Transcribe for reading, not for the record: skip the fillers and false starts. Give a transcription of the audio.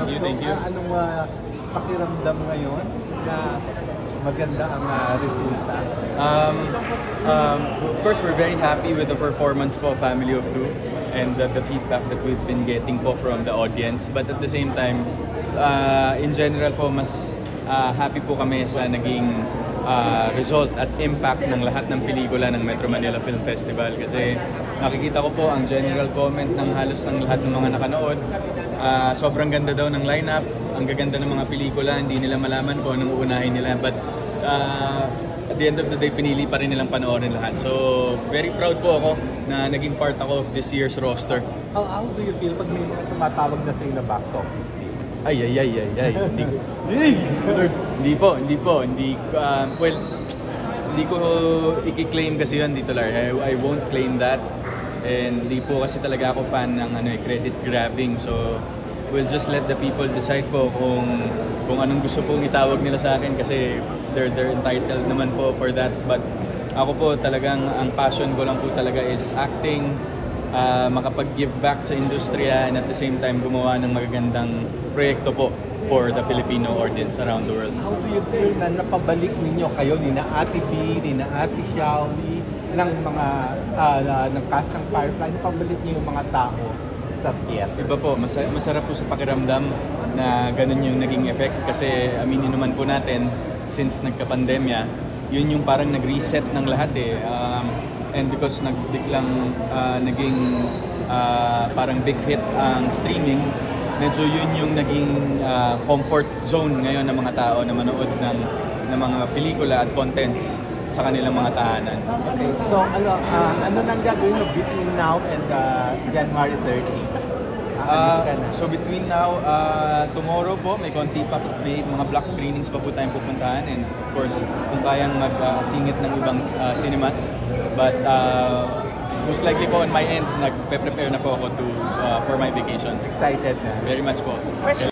Thank you. Anong pakiramdam ngayon na maganda ang resulta? Of course, we're very happy with the performance po Family of Two and the feedback that we've been getting po from the audience. But at the same time, in general po, mas happy po kami sa naging result at impact ng lahat ng pelikula ng Metro Manila Film Festival. Kasi nakikita ko po ang general comment ng halos ng lahat ng mga nakanood. Sobrang ganda daw ng lineup, ang gaganda ng mga pelikula, hindi nila malaman kung anong uunahin nila. But at the end of the day, pinili pa rin nilang panoorin lahat. So, very proud po ako na naging part ako of this year's roster. How do you feel pag may mga tumatawag na sa'yo na box office deal? Hindi po. Well, hindi ko i-claim kasi yun dito, Larry. I won't claim that. And hindi po kasi talaga ako fan ng credit grabbing. So, we'll just let the people decide po kung anong gusto pong itawag nila sa akin kasi they're entitled naman po for that. But ako po talagang, ang passion ko lang po talaga is acting, makapag-give back sa industriya, and at the same time gumawa ng magagandang proyekto po for the Filipino audience around the world. How do you feel na napabalik ninyo kayo ni na Ate B, ni na Ate Xiaomi, ng mga ng cast ng Firefly, napabalik niyo yung mga tao sa theater? Iba po, masarap po sa pakiramdam na ganun yung naging effect kasi aminin naman po natin, since nagka-pandemya, yun yung parang nag-reset ng lahat eh. And because biglang naging parang big hit ang streaming, medyo yun yung naging comfort zone ngayon ng mga tao na manood ng mga pelikula at contents sa kanilang mga tahanan. Okay, so ano nang gagawin mo between now and January 30? So between now, tomorrow po, may konti pa, may mga block screenings pa po tayong pupuntahan, and of course, kung kayang mag-singit ng ibang cinemas. But most likely po on my end, nagpe-prepare na po ako for my vacation. Excited na? Very much po.